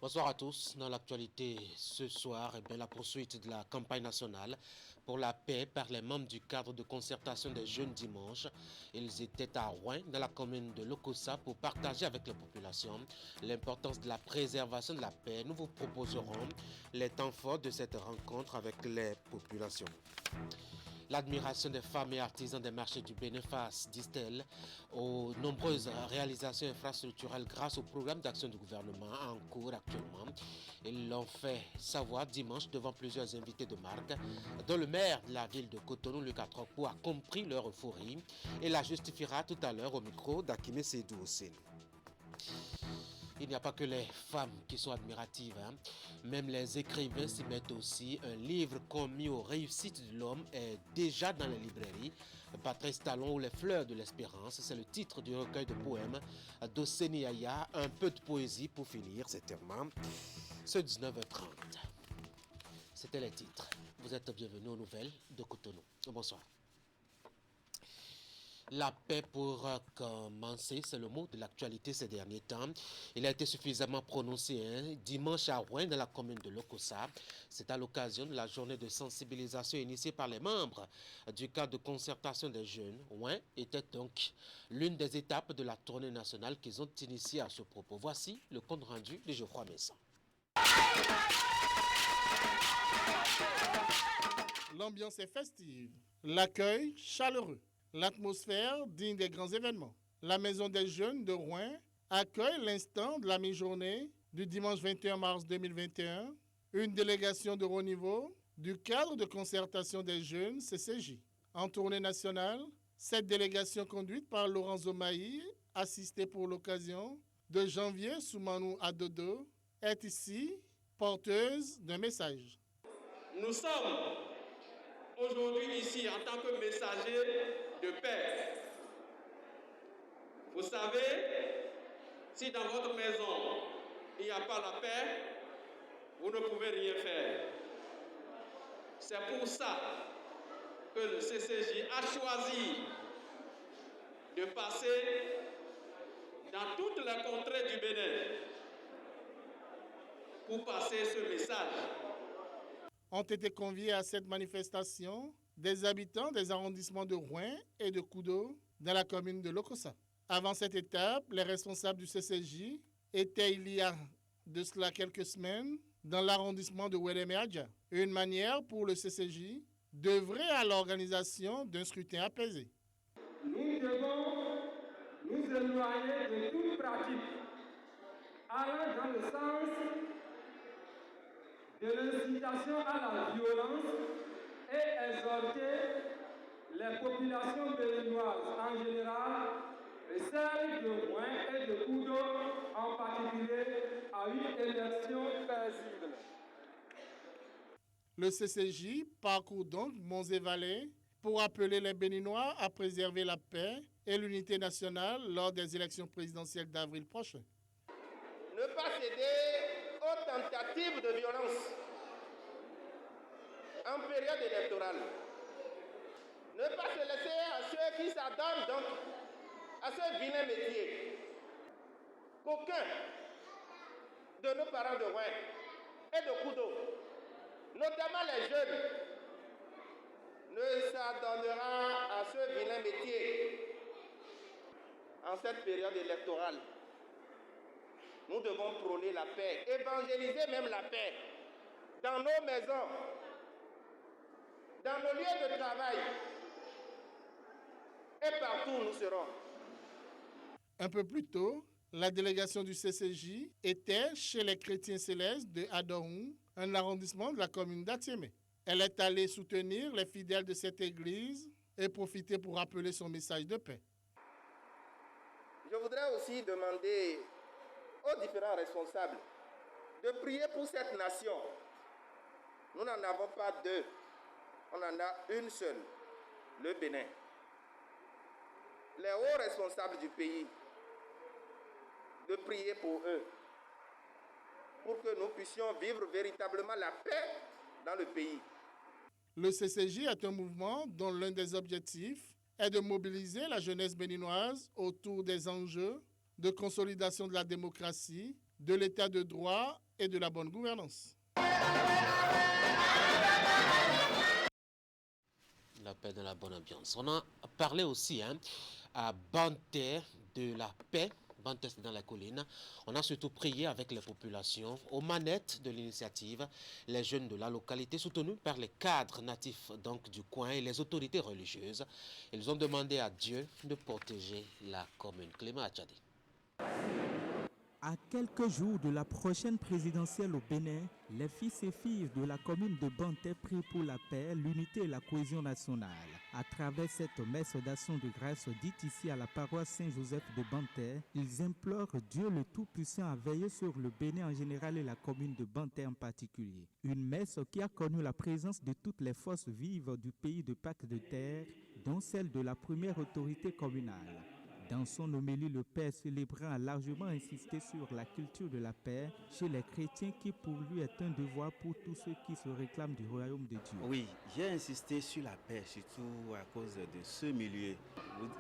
Bonsoir à tous. Dans l'actualité ce soir, la poursuite de la campagne nationale pour la paix par les membres du cadre de concertation des jeunes dimanche. Ils étaient à Rouen, dans la commune de Lokossa, pour partager avec la population l'importance de la préservation de la paix. Nous vous proposerons les temps forts de cette rencontre avec les populations. L'admiration des femmes et artisans des marchés du Bénin face, disent-elles, aux nombreuses réalisations infrastructurelles grâce au programme d'action du gouvernement en cours actuellement. Ils l'ont fait savoir dimanche devant plusieurs invités de marque, dont le maire de la ville de Cotonou, Lucas Trokpo, a compris leur euphorie et la justifiera tout à l'heure au micro d'Akime Seydou Ossène. Il n'y a pas que les femmes qui sont admiratives, Même les écrivains s'y mettent aussi. Un livre commis aux réussites de l'homme est déjà dans les librairies. Patrice Talon ou les fleurs de l'espérance, c'est le titre du recueil de poèmes d'Osseni Aya. Un peu de poésie pour finir, c'est terminé. Ce 19h30. C'était les titres. Vous êtes bienvenus aux nouvelles de Cotonou. Bonsoir. La paix pour commencer, c'est le mot de l'actualité ces derniers temps. Il a été suffisamment prononcé dimanche à Rouen, dans la commune de Lokossa. C'est à l'occasion de la journée de sensibilisation initiée par les membres du cadre de concertation des jeunes. Rouen était donc l'une des étapes de la tournée nationale qu'ils ont initiée à ce propos. Voici le compte rendu de Geoffroy Messon. L'ambiance est festive, l'accueil chaleureux. L'atmosphère digne des grands événements. La Maison des Jeunes de Rouen accueille l'instant de la mi-journée du dimanche 21 mars 2021 une délégation de haut niveau du cadre de concertation des jeunes CCJ. En tournée nationale, cette délégation conduite par Laurent Zomaï, assistée pour l'occasion de Janvier Soumanou Adodo, est ici porteuse d'un message. Nous sommes aujourd'hui ici en tant que messagers de paix. Vous savez, si dans votre maison il n'y a pas la paix, vous ne pouvez rien faire. C'est pour ça que le CCJ a choisi de passer dans toutes les contrées du Bénin pour passer ce message. Ont été conviés à cette manifestation des habitants des arrondissements de Rouen et de Koudo dans la commune de Lokossa. Avant cette étape, les responsables du CCJ étaient il y a de cela quelques semaines dans l'arrondissement de Ouéréméadja. Une manière pour le CCJ d'œuvrer à l'organisation d'un scrutin apaisé. Nous devons nous éloigner de toute pratique allant dans le sens de l'incitation à la violence et exhorter les populations béninoises en général et celles de Rouen et de Koudo en particulier à une élection paisible. Le CCJ parcourt donc monts et vallées pour appeler les Béninois à préserver la paix et l'unité nationale lors des élections présidentielles d'avril prochain. Ne pas céder aux tentatives de violence en période électorale. Ne pas se laisser à ceux qui s'adonnent donc à ce vilain métier. Qu'aucun de nos parents de Rouen et de Koudo, notamment les jeunes, ne s'adonnera à ce vilain métier en cette période électorale. Nous devons prôner la paix, évangéliser même la paix dans nos maisons, dans nos lieux de travail et partout où nous serons. Un peu plus tôt, la délégation du CCJ était chez les chrétiens célestes de Adorou, un arrondissement de la commune d'Atiémé. Elle est allée soutenir les fidèles de cette église et profiter pour rappeler son message de paix. Je voudrais aussi demander aux différents responsables de prier pour cette nation. Nous n'en avons pas deux, on en a une seule, le Bénin. Les hauts responsables du pays, de prier pour eux, pour que nous puissions vivre véritablement la paix dans le pays. Le CCJ est un mouvement dont l'un des objectifs est de mobiliser la jeunesse béninoise autour des enjeux de consolidation de la démocratie, de l'état de droit et de la bonne gouvernance. La paix dans la bonne ambiance. On a parlé aussi à Banté de la paix. Banté, c'est dans la colline. On a surtout prié avec les populations aux manettes de l'initiative, les jeunes de la localité soutenus par les cadres natifs donc du coin et les autorités religieuses. Ils ont demandé à Dieu de protéger la commune. Clément Achadi. À quelques jours de la prochaine présidentielle au Bénin, les fils et filles de la commune de Banté prient pour la paix, l'unité et la cohésion nationale. À travers cette messe d'action de grâce dite ici à la paroisse Saint-Joseph de Banté, ils implorent Dieu le Tout-Puissant à veiller sur le Bénin en général et la commune de Banté en particulier. Une messe qui a connu la présence de toutes les forces vives du pays de Pâques de Terre, dont celle de la première autorité communale. Dans son homélie, le Père célébrant a largement insisté sur la culture de la paix chez les chrétiens qui pour lui est un devoir pour tous ceux qui se réclament du royaume de Dieu. Oui, j'ai insisté sur la paix, surtout à cause de ce milieu.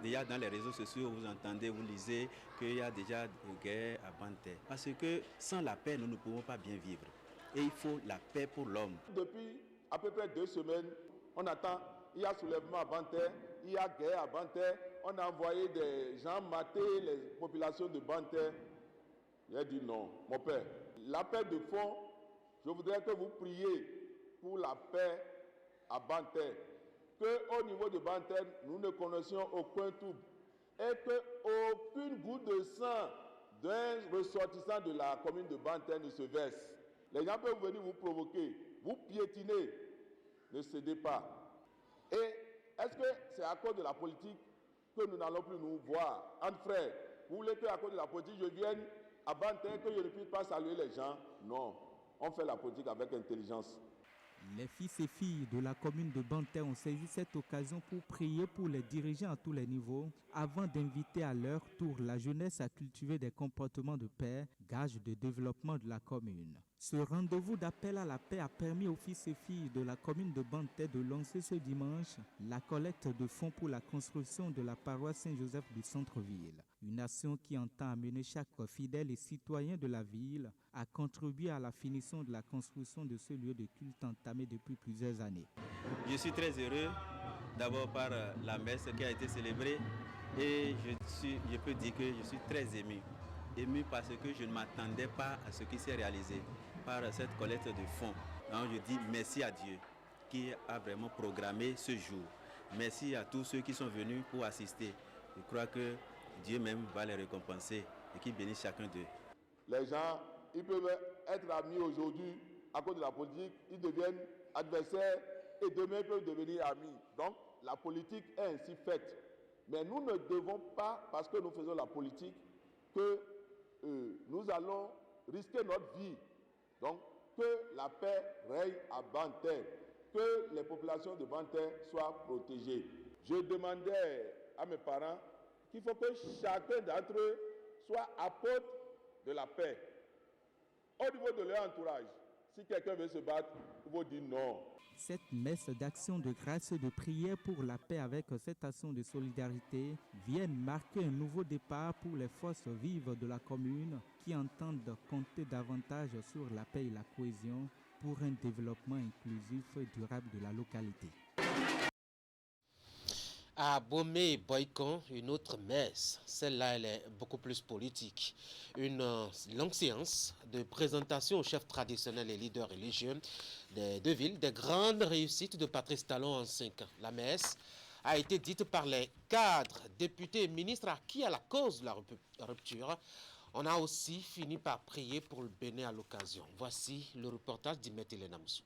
Déjà dans les réseaux sociaux, vous entendez, vous lisez qu'il y a déjà des guerres à Banté. Parce que sans la paix, nous ne pouvons pas bien vivre. Et il faut la paix pour l'homme. Depuis à peu près 2 semaines, on attend, il y a soulèvement à Banté, il y a guerre à Banté. On a envoyé des gens mater les populations de Banté. J'ai dit non, mon père. La paix de fond, je voudrais que vous priez pour la paix à Banté. Qu'au niveau de Banté, nous ne connaissions aucun trouble. Et qu'aucune goutte de sang d'un ressortissant de la commune de Banté ne se verse. Les gens peuvent venir vous provoquer, vous piétiner. Ne cédez pas. Et est-ce que c'est à cause de la politique que nous n'allons plus nous voir entre frères? Vous voulez qu'à cause de la politique, je vienne à Banté, que je ne puisse pas saluer les gens? Non, on fait la politique avec intelligence. Les fils et filles de la commune de Banté ont saisi cette occasion pour prier pour les dirigeants à tous les niveaux, avant d'inviter à leur tour la jeunesse à cultiver des comportements de paix, gage de développement de la commune. Ce rendez-vous d'appel à la paix a permis aux fils et filles de la commune de Banté de lancer ce dimanche la collecte de fonds pour la construction de la paroisse Saint-Joseph du centre-ville. Une action qui entend amener chaque fidèle et citoyen de la ville à contribuer à la finition de la construction de ce lieu de culte entamé depuis plusieurs années. Je suis très heureux d'abord par la messe qui a été célébrée et je peux dire que je suis très ému. Ému parce que je ne m'attendais pas à ce qui s'est réalisé par cette collecte de fonds. Donc je dis merci à Dieu qui a vraiment programmé ce jour. Merci à tous ceux qui sont venus pour assister. Je crois que Dieu même va les récompenser et qu'il bénisse chacun d'eux. Les gens, ils peuvent être amis aujourd'hui à cause de la politique, ils deviennent adversaires et demain ils peuvent devenir amis. Donc la politique est ainsi faite. Mais nous ne devons pas, parce que nous faisons la politique, que nous allons risquer notre vie. Donc, que la paix règne à Banté, que les populations de Banté soient protégées. Je demandais à mes parents qu'il faut que chacun d'entre eux soit apôtre de la paix. Au niveau de leur entourage, si quelqu'un veut se battre, il faut dire non. Cette messe d'action de grâce et de prière pour la paix avec cette action de solidarité viennent marquer un nouveau départ pour les forces vives de la commune qui entendent compter davantage sur la paix et la cohésion pour un développement inclusif et durable de la localité. À Bomé-Boycon, une autre messe. Celle-là, elle est beaucoup plus politique. Une longue séance de présentation aux chefs traditionnels et leaders religieux des deux villes, des grandes réussites de Patrice Talon en 5 ans. La messe a été dite par les cadres, députés et ministres acquis à la cause de la rupture. On a aussi fini par prier pour le Bénin à l'occasion. Voici le reportage d'Imet Elenamsou.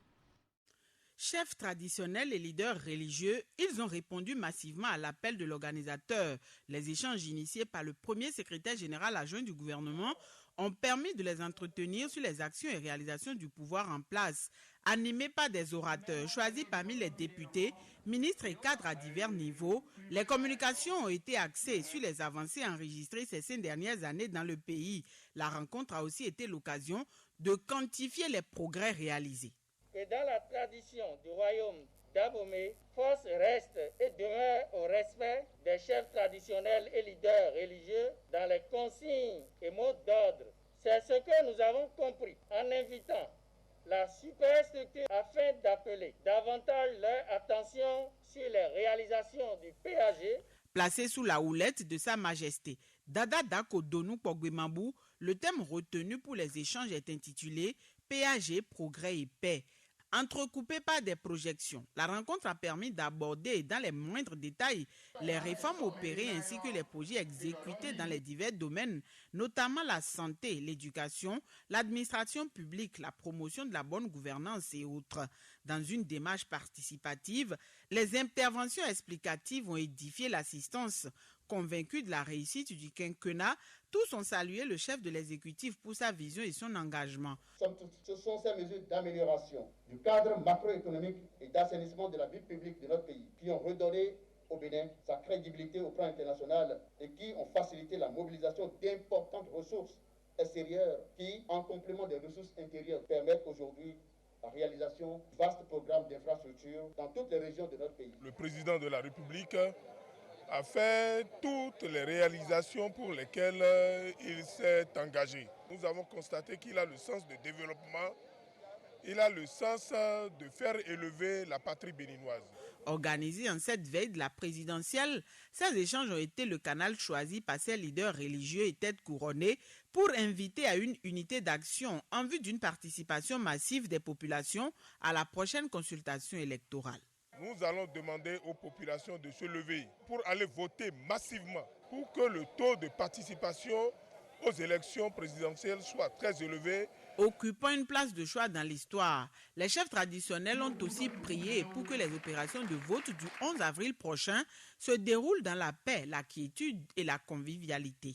Chefs traditionnels et leaders religieux, ils ont répondu massivement à l'appel de l'organisateur. Les échanges initiés par le premier secrétaire général adjoint du gouvernement ont permis de les entretenir sur les actions et réalisations du pouvoir en place. Animés par des orateurs choisis parmi les députés, ministres et cadres à divers niveaux, les communications ont été axées sur les avancées enregistrées ces 5 dernières années dans le pays. La rencontre a aussi été l'occasion de quantifier les progrès réalisés. Et dans la tradition du royaume d'Abomey, force reste et demeure au respect des chefs traditionnels et leaders religieux dans les consignes et mots d'ordre C'est ce que nous avons compris en invitant la superstructure afin d'appeler davantage leur attention sur les réalisations du PAG. Placé sous la houlette de Sa Majesté Dada Dako Donou Pogwemambou, le thème retenu pour les échanges est intitulé PAG, progrès et paix. Entrecoupé par des projections, la rencontre a permis d'aborder dans les moindres détails les réformes opérées ainsi que les projets exécutés dans les divers domaines, notamment la santé, l'éducation, l'administration publique, la promotion de la bonne gouvernance et autres. Dans une démarche participative, les interventions explicatives ont édifié l'assistance. Convaincus de la réussite du quinquennat, tous ont salué le chef de l'exécutif pour sa vision et son engagement. Ce sont ces mesures d'amélioration du cadre macroéconomique et d'assainissement de la vie publique de notre pays qui ont redonné au Bénin sa crédibilité au plan international et qui ont facilité la mobilisation d'importantes ressources extérieures qui, en complément des ressources intérieures, permettent aujourd'hui la réalisation de vastes programmes d'infrastructures dans toutes les régions de notre pays. Le président de la République a fait toutes les réalisations pour lesquelles il s'est engagé. Nous avons constaté qu'il a le sens de développement, il a le sens de faire élever la patrie béninoise. Organisés en cette veille de la présidentielle, ces échanges ont été le canal choisi par ces leaders religieux et têtes couronnées pour inviter à une unité d'action en vue d'une participation massive des populations à la prochaine consultation électorale. Nous allons demander aux populations de se lever pour aller voter massivement pour que le taux de participation aux élections présidentielles soit très élevé. Occupant une place de choix dans l'histoire, les chefs traditionnels ont aussi prié pour que les opérations de vote du 11 avril prochain se déroulent dans la paix, la quiétude et la convivialité.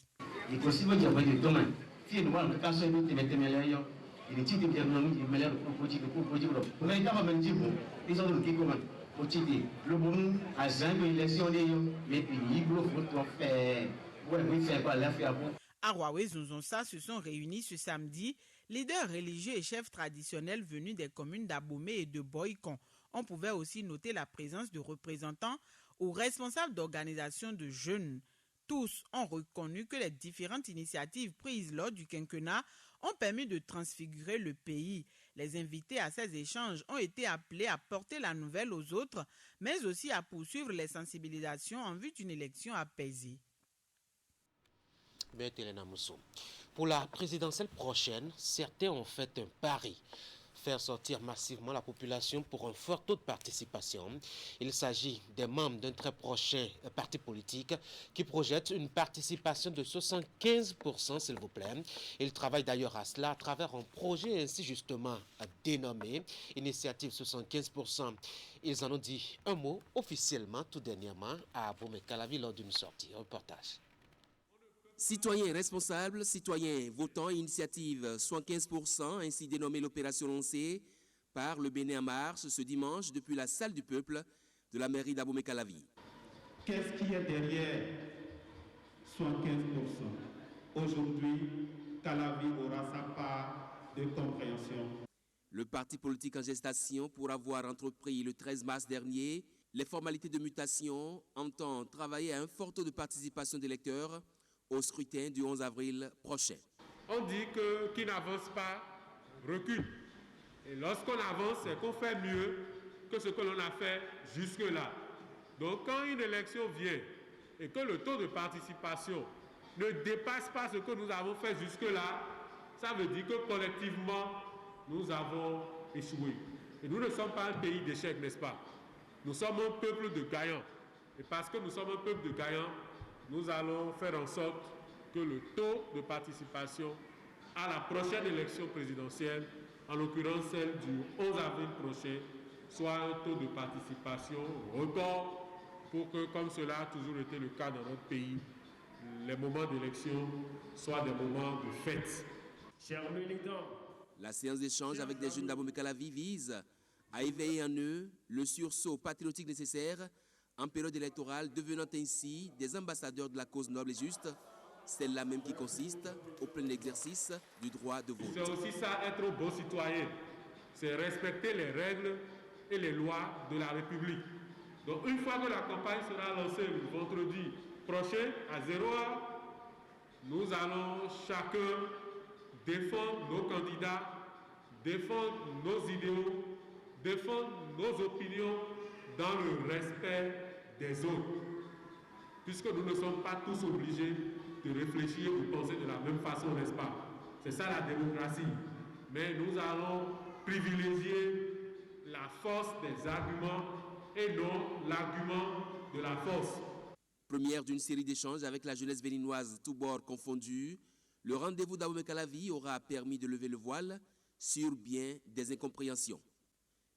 À Huawei Zonzonsa se sont réunis ce samedi. Leaders religieux et chefs traditionnels venus des communes d'Abomey et de Boycon. On pouvait aussi noter la présence de représentants ou responsables d'organisations de jeunes. Tous ont reconnu que les différentes initiatives prises lors du quinquennat ont permis de transfigurer le pays. Les invités à ces échanges ont été appelés à porter la nouvelle aux autres, mais aussi à poursuivre les sensibilisations en vue d'une élection apaisée. Pour la présidentielle prochaine, certains ont fait un pari. Faire sortir massivement la population pour un fort taux de participation. Il s'agit des membres d'un très prochain parti politique qui projette une participation de 75%, s'il vous plaît. Ils travaillent d'ailleurs à cela à travers un projet ainsi justement dénommé Initiative 75%. Ils en ont dit un mot officiellement tout dernièrement à Abomey-Calavi lors d'une sortie. Reportage. Citoyens responsables, citoyens votants, initiative 75%, ainsi dénommée l'opération lancée par le Bénin en marche ce dimanche depuis la salle du peuple de la mairie d'Abomey-Calavi. Qu'est-ce qui est derrière 75%? Aujourd'hui, Calavi aura sa part de compréhension. Le parti politique en gestation, pour avoir entrepris le 13 mars dernier les formalités de mutation, entend travailler à un fort taux de participation d'électeurs au scrutin du 11 avril prochain. On dit que qui n'avance pas recule. Et lorsqu'on avance, c'est qu'on fait mieux que ce que l'on a fait jusque-là. Donc quand une élection vient et que le taux de participation ne dépasse pas ce que nous avons fait jusque-là, ça veut dire que collectivement, nous avons échoué. Et nous ne sommes pas un pays d'échecs, n'est-ce pas? Nous sommes un peuple de gagnants. Et parce que nous sommes un peuple de gagnants, nous allons faire en sorte que le taux de participation à la prochaine élection présidentielle, en l'occurrence celle du 11 avril prochain, soit un taux de participation record pour que, comme cela a toujours été le cas dans notre pays, les moments d'élection soient des moments de fête. Chers militants, la séance d'échange avec des jeunes d'Abomey-Calavi vise à éveiller en eux le sursaut patriotique nécessaire en période électorale, devenant ainsi des ambassadeurs de la cause noble et juste, celle-là même qui consiste au plein exercice du droit de vote. C'est aussi ça, être un bon citoyen. C'est respecter les règles et les lois de la République. Donc une fois que la campagne sera lancée le vendredi prochain à 0h, nous allons chacun défendre nos candidats, défendre nos idéaux, défendre nos opinions dans le respect des autres. Puisque nous ne sommes pas tous obligés de réfléchir ou penser de la même façon, n'est-ce pas? C'est ça la démocratie. Mais nous allons privilégier la force des arguments et non l'argument de la force. Première d'une série d'échanges avec la jeunesse béninoise, tous bords confondus, le rendez-vous d'Abomey Calavi aura permis de lever le voile sur bien des incompréhensions.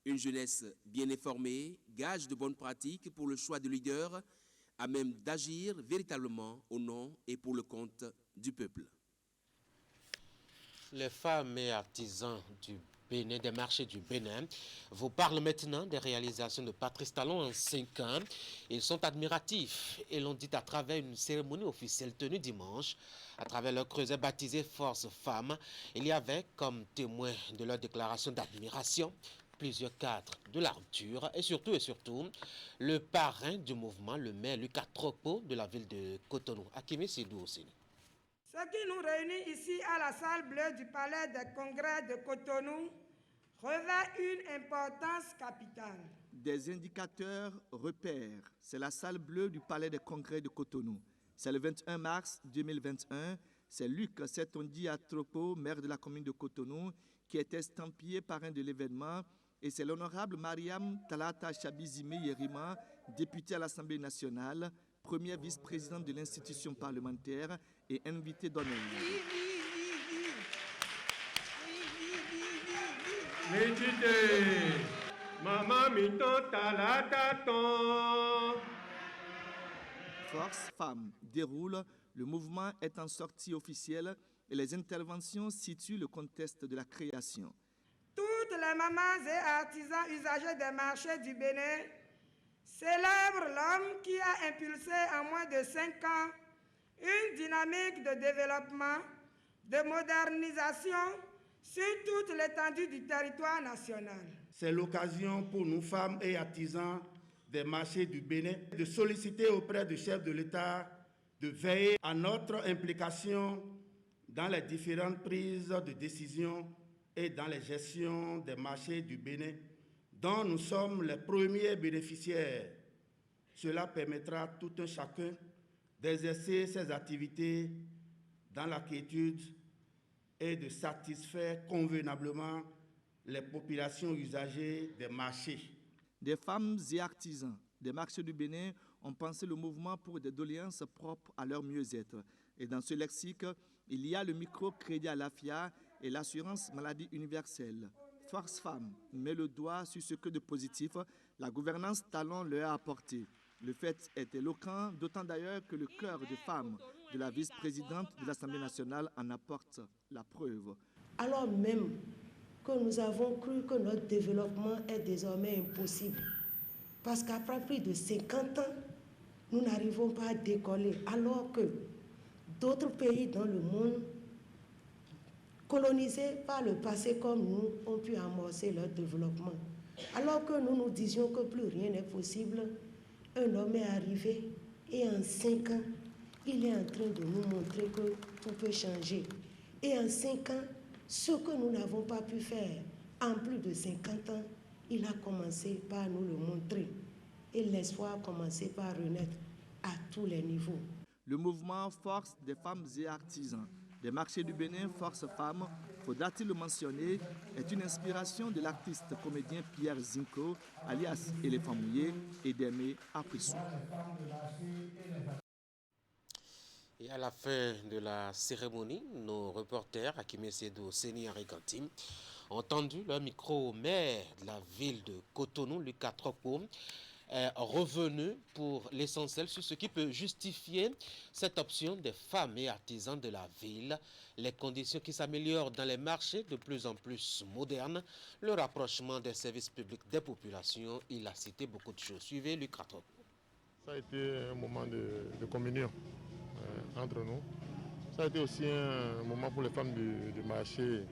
Une jeunesse bien informée, gage de bonnes pratiques pour le choix de leaders, à même d'agir véritablement au nom et pour le compte du peuple. Les femmes et artisans du Bénin, des marchés du Bénin, vous parlent maintenant des réalisations de Patrice Talon en 5 ans. Ils sont admiratifs et l'ont dit à travers une cérémonie officielle tenue dimanche. À travers leur creuset baptisé Force Femmes, il y avait comme témoin de leur déclaration d'admiration plusieurs cadres de la rupture et surtout, le parrain du mouvement, le maire Lucas Tropo de la ville de Cotonou, Akimi Sidou aussi. Ce qui nous réunit ici à la salle bleue du palais des congrès de Cotonou revêt une importance capitale. Des indicateurs repères, c'est la salle bleue du palais des congrès de Cotonou. C'est le 21 mars 2021, c'est Luc Setondi Atropo, maire de la commune de Cotonou, qui est estampillé parrain de l'événement. Et c'est l'honorable Mariam Talata Chabizime Yerima, députée à l'Assemblée nationale, première vice-présidente de l'institution parlementaire et invitée d'honneur. Force Femmes déroule, le mouvement est en sortie officielle et les interventions situent le contexte de la création. Toutes les mamans et artisans usagers des marchés du Bénin célèbrent l'homme qui a impulsé en moins de 5 ans une dynamique de développement, de modernisation sur toute l'étendue du territoire national. C'est l'occasion pour nous, femmes et artisans des marchés du Bénin, de solliciter auprès du chef de l'État de veiller à notre implication dans les différentes prises de décision et dans les gestions des marchés du Bénin, dont nous sommes les premiers bénéficiaires. Cela permettra à tout un chacun d'exercer ses activités dans la quiétude et de satisfaire convenablement les populations usagées des marchés. Des femmes et artisans des marchés du Bénin ont pensé le mouvement pour des doléances propres à leur mieux-être. Et dans ce lexique, il y a le microcrédit à l'AFIA et l'assurance maladie universelle. Force Femmes met le doigt sur ce que de positif la gouvernance Talon leur a apporté. Le fait est éloquent, d'autant d'ailleurs que le cœur de femme de la vice-présidente de l'Assemblée nationale en apporte la preuve. Alors même que nous avons cru que notre développement est désormais impossible, parce qu'après plus de 50 ans, nous n'arrivons pas à décoller, alors que d'autres pays dans le monde, colonisés par le passé comme nous, ont pu amorcer leur développement. Alors que nous nous disions que plus rien n'est possible, un homme est arrivé et en 5 ans, il est en train de nous montrer que tout peut changer. Et en 5 ans, ce que nous n'avons pas pu faire en plus de 50 ans, il a commencé par nous le montrer. Et l'espoir a commencé par renaître à tous les niveaux. Le mouvement Force des femmes et artisans des marchés du Bénin, Force Femmes, faudra-t-il le mentionner, est une inspiration de l'artiste comédien Pierre Zinko, alias Éléphant Mouillé, et d'Aimé Aprissou. Et à la fin de la cérémonie, nos reporters, Akime Sedou, Seni Arigantim, ont tendu leur micro au maire de la ville de Cotonou, Lucas Tropo, revenu pour l'essentiel sur ce qui peut justifier cette option des femmes et artisans de la ville, les conditions qui s'améliorent dans les marchés de plus en plus modernes, le rapprochement des services publics des populations. Il a cité beaucoup de choses. Suivez Lucas Tropo. Ça a été un moment de communion entre nous. Ça a été aussi un moment pour les femmes du marché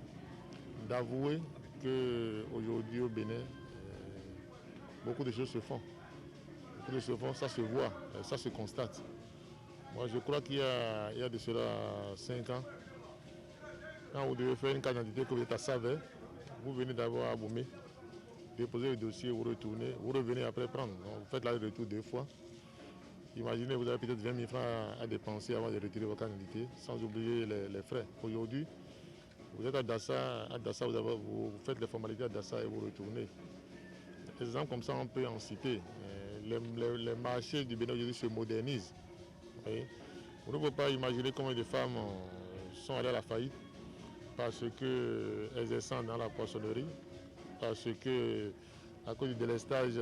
d'avouer qu'aujourd'hui au Bénin, beaucoup de choses se font. Beaucoup de choses se font, ça se voit, ça se constate. Moi je crois qu'il y a de cela 5 ans, Quand vous devez faire une carte d'identité que vous êtes à Savet, vous venez d'abord à Abomey, déposez le dossier, vous retournez, vous revenez après prendre. Donc, vous faites l'aller-retour 2 fois. Imaginez, vous avez peut-être 20 000 francs à dépenser avant de retirer votre carte d'identité, sans oublier les frais. Aujourd'hui, vous êtes à Dassa, vous faites les formalités à Dassa et vous retournez. Des exemples comme ça, on peut en citer. Les marchés du Bénin aujourd'hui se modernisent. Vous ne pouvez pas imaginer combien de femmes sont allées à la faillite parce qu'elles descendent dans la poissonnerie, parce que à cause du délestage,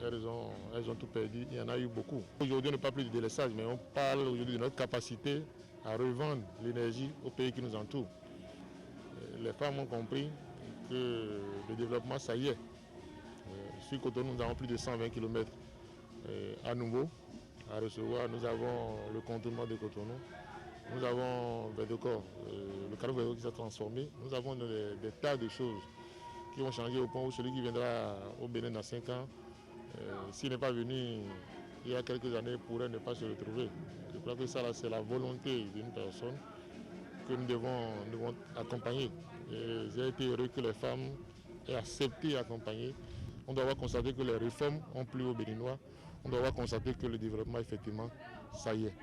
elles ont tout perdu. Il y en a eu beaucoup. Aujourd'hui, on ne parle plus du délestage, mais on parle aujourd'hui de notre capacité à revendre l'énergie aux pays qui nous entourent. Les femmes ont compris que le développement, ça y est. Sur Cotonou, nous avons plus de 120 km à nouveau à recevoir. Nous avons le contournement de Cotonou. Nous avons Verdecor, le canal Verdecor qui s'est transformé. Nous avons des tas de choses qui vont changer au point où celui qui viendra au Bénin dans 5 ans, s'il n'est pas venu il y a quelques années, pourrait ne pas se retrouver. Je crois que ça, c'est la volonté d'une personne que nous devons accompagner. J'ai été heureux que les femmes aient accepté et accompagné. On doit avoir constaté que les réformes ont plu aux Béninois. On doit avoir constaté que le développement, effectivement, ça y est.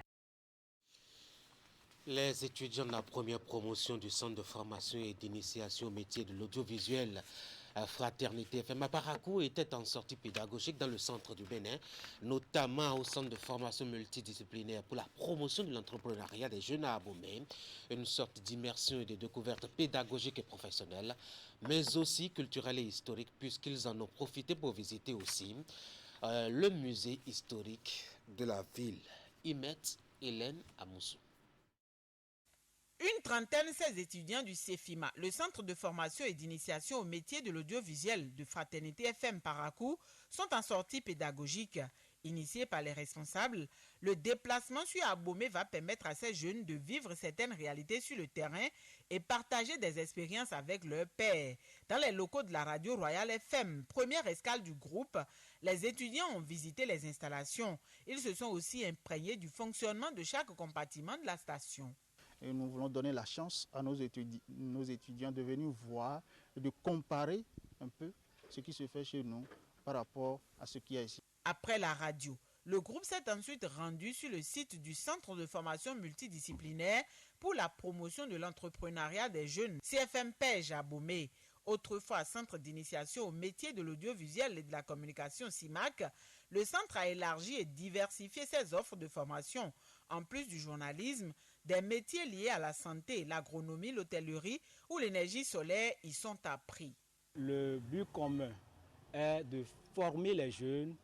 Les étudiants de la première promotion du centre de formation et d'initiation au métier de l'audiovisuel Fraternité FM à Parakou étaient en sortie pédagogique dans le centre du Bénin, notamment au centre de formation multidisciplinaire pour la promotion de l'entrepreneuriat des jeunes à Abomey, une sorte d'immersion et de découverte pédagogique et professionnelle, mais aussi culturelle et historique, puisqu'ils en ont profité pour visiter aussi le musée historique de la ville. Imet Hélène Amoussou. Une trentaine, 16 étudiants du CEFIMA, le centre de formation et d'initiation au métier de l'audiovisuel de Fraternité FM Parakou, sont en sortie pédagogique. Initié par les responsables, le déplacement sur Abomey va permettre à ces jeunes de vivre certaines réalités sur le terrain et partager des expériences avec leurs pairs. Dans les locaux de la radio Royal FM, première escale du groupe, les étudiants ont visité les installations. Ils se sont aussi imprégnés du fonctionnement de chaque compartiment de la station. Et nous voulons donner la chance à nos étudiants de venir voir et de comparer un peu ce qui se fait chez nous par rapport à ce qu'il y a ici. Après la radio, le groupe s'est ensuite rendu sur le site du Centre de formation multidisciplinaire pour la promotion de l'entrepreneuriat des jeunes CFM Pej à Abomey. Autrefois centre d'initiation au métier de l'audiovisuel et de la communication CIMAC, le centre a élargi et diversifié ses offres de formation. En plus du journalisme, des métiers liés à la santé, l'agronomie, l'hôtellerie ou l'énergie solaire y sont appris. Le but commun est de former les jeunes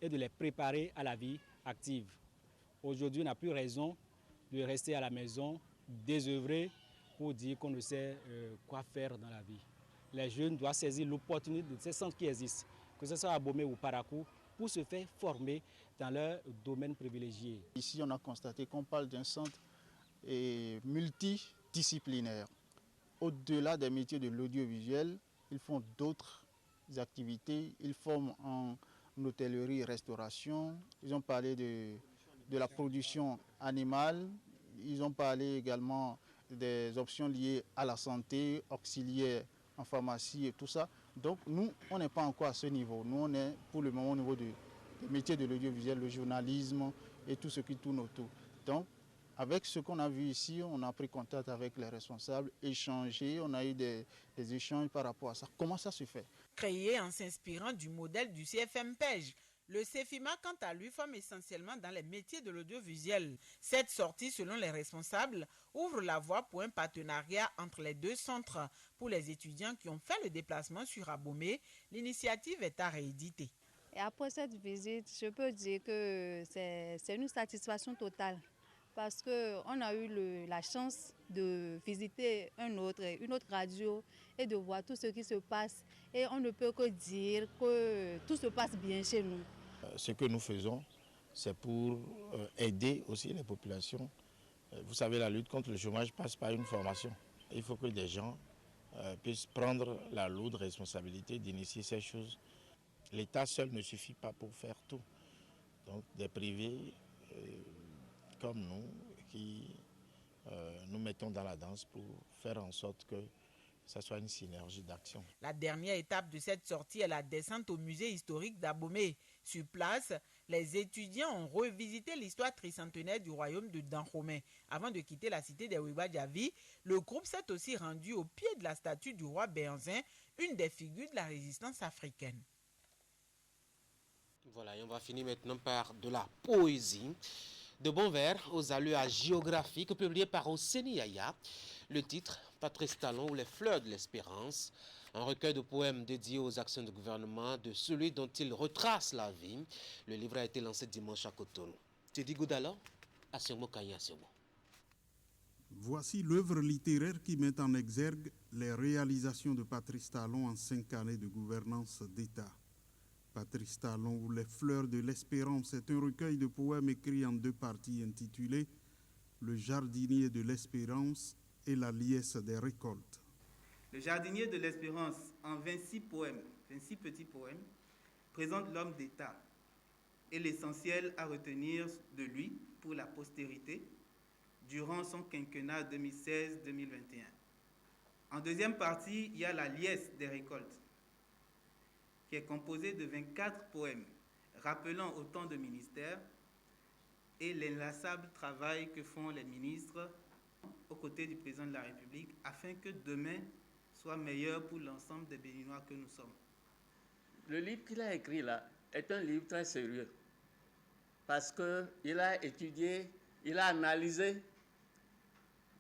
et de les préparer à la vie active. Aujourd'hui, on n'a plus raison de rester à la maison, désœuvré pour dire qu'on ne sait quoi faire dans la vie. Les jeunes doivent saisir l'opportunité de ces centres qui existent, que ce soit à Abomey ou Parakou, pour se faire former dans leur domaine privilégié. Ici, on a constaté qu'on parle d'un centre multidisciplinaire. Au-delà des métiers de l'audiovisuel, ils font d'autres activités. Ils forment en hôtellerie et restauration. Ils ont parlé de la production animale. Ils ont parlé également des options liées à la santé, auxiliaires en pharmacie et tout ça. Donc nous, on n'est pas encore à ce niveau. Nous, on est pour le moment au niveau des métiers de l'audiovisuel, le journalisme et tout ce qui tourne autour. Donc, avec ce qu'on a vu ici, on a pris contact avec les responsables, échangé, on a eu des échanges par rapport à ça. Comment ça se fait? Créé en s'inspirant du modèle du CFM Pej, le CEFIMA, quant à lui, forme essentiellement dans les métiers de l'audiovisuel. Cette sortie, selon les responsables, ouvre la voie pour un partenariat entre les deux centres. Pour les étudiants qui ont fait le déplacement sur Abomey, l'initiative est à rééditer. Et après cette visite, je peux dire que c'est une satisfaction totale. Parce qu'on a eu la chance de visiter une autre radio et de voir tout ce qui se passe. Et on ne peut que dire que tout se passe bien chez nous. Ce que nous faisons, c'est pour aider aussi les populations. Vous savez, la lutte contre le chômage passe par une formation. Il faut que des gens puissent prendre la lourde responsabilité d'initier ces choses. L'État seul ne suffit pas pour faire tout. Donc des privés comme nous qui nous mettons dans la danse pour faire en sorte que ça soit une synergie d'action. La dernière étape de cette sortie est la descente au musée historique d'Abomey. Sur place, les étudiants ont revisité l'histoire tricentenaire du royaume de Dahomey. Avant de quitter la cité des Wibadjavi, le groupe s'est aussi rendu au pied de la statue du roi Béhanzin, une des figures de la résistance africaine. Voilà, et on va finir maintenant par de la poésie. De bons vers aux allures géographiques publié par Oseni Yaya. Le titre, Patrice Talon ou les fleurs de l'espérance, un recueil de poèmes dédié aux actions du gouvernement de celui dont il retrace la vie. Le livre a été lancé dimanche à Cotonou. Teddy Goudalo, Asyomo Kanya Asyomo. Voici l'œuvre littéraire qui met en exergue les réalisations de Patrice Talon en 5 années de gouvernance d'État. Patrice Talon ou les fleurs de l'espérance est un recueil de poèmes écrits en 2 parties intitulées Le jardinier de l'espérance et la liesse des récoltes. Le jardinier de l'espérance, en 26 poèmes, 26 petits poèmes, présente l'homme d'État et l'essentiel à retenir de lui pour la postérité durant son quinquennat 2016-2021. En deuxième partie, il y a la liesse des récoltes, qui est composée de 24 poèmes rappelant autant de ministères et l'inlassable travail que font les ministres aux côtés du président de la République afin que demain soit meilleur pour l'ensemble des Béninois que nous sommes. Le livre qu'il a écrit là est un livre très sérieux parce qu'il a étudié, il a analysé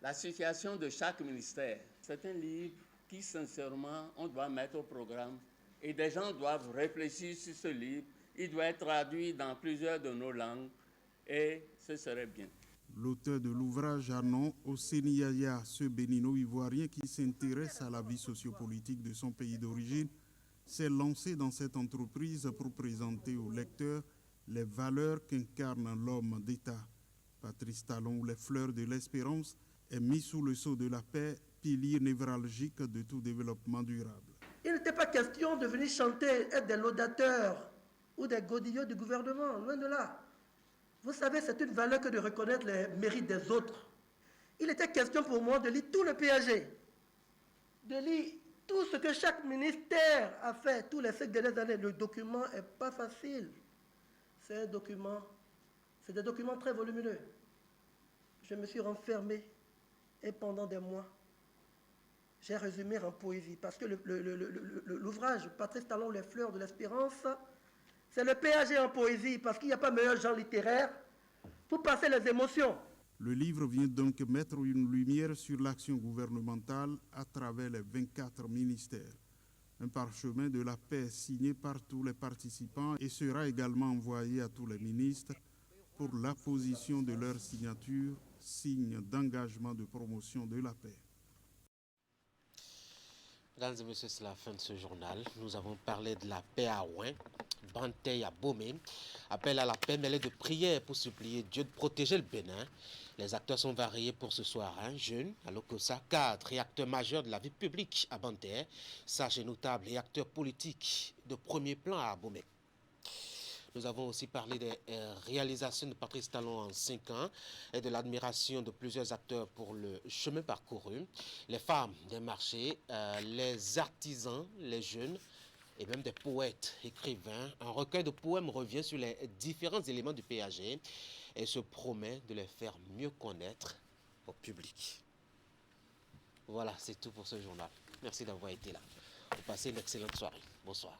la situation de chaque ministère. C'est un livre qui, sincèrement, on doit mettre au programme et des gens doivent réfléchir sur ce livre. Il doit être traduit dans plusieurs de nos langues et ce serait bien. L'auteur de l'ouvrage a nom Oseni Yaya, ce bénino-ivoirien qui s'intéresse à la vie sociopolitique de son pays d'origine, s'est lancé dans cette entreprise pour présenter aux lecteurs les valeurs qu'incarne l'homme d'État. Patrice Talon ou les fleurs de l'espérance est mis sous le sceau de la paix, pilier névralgique de tout développement durable. Il n'était pas question de venir chanter, être des laudateurs ou des godillots du gouvernement, loin de là. Vous savez, c'est une valeur que de reconnaître les mérites des autres. Il était question pour moi de lire tout le PAG, de lire tout ce que chaque ministère a fait tous les 5 dernières années. Le document n'est pas facile. C'est des documents très volumineux. Je me suis renfermé et pendant des mois, j'ai résumé en poésie. Parce que l'ouvrage Patrice Talon, les fleurs de l'espérance, c'est le PAG en poésie, parce qu'il n'y a pas meilleur genre littéraire pour passer les émotions. Le livre vient donc mettre une lumière sur l'action gouvernementale à travers les 24 ministères. Un parchemin de la paix signé par tous les participants et sera également envoyé à tous les ministres pour l'apposition de leur signature, signe d'engagement de promotion de la paix. Mesdames et messieurs, c'est la fin de ce journal. Nous avons parlé de la paix à Ouin, Bantay à Bomé. Appel à la paix mêlé de prières pour supplier Dieu de protéger le Bénin. Les acteurs sont variés pour ce soir. Jeunes, Alokosa, cadre et acteur majeur de la vie publique à Bantay, sages et notables et acteurs politiques de premier plan à Bomé. Nous avons aussi parlé des réalisations de Patrice Talon en 5 ans et de l'admiration de plusieurs acteurs pour le chemin parcouru. Les femmes des marchés, les artisans, les jeunes et même des poètes, écrivains. Un recueil de poèmes revient sur les différents éléments du PAG et se promet de les faire mieux connaître au public. Voilà, c'est tout pour ce journal. Merci d'avoir été là. Vous passez une excellente soirée. Bonsoir.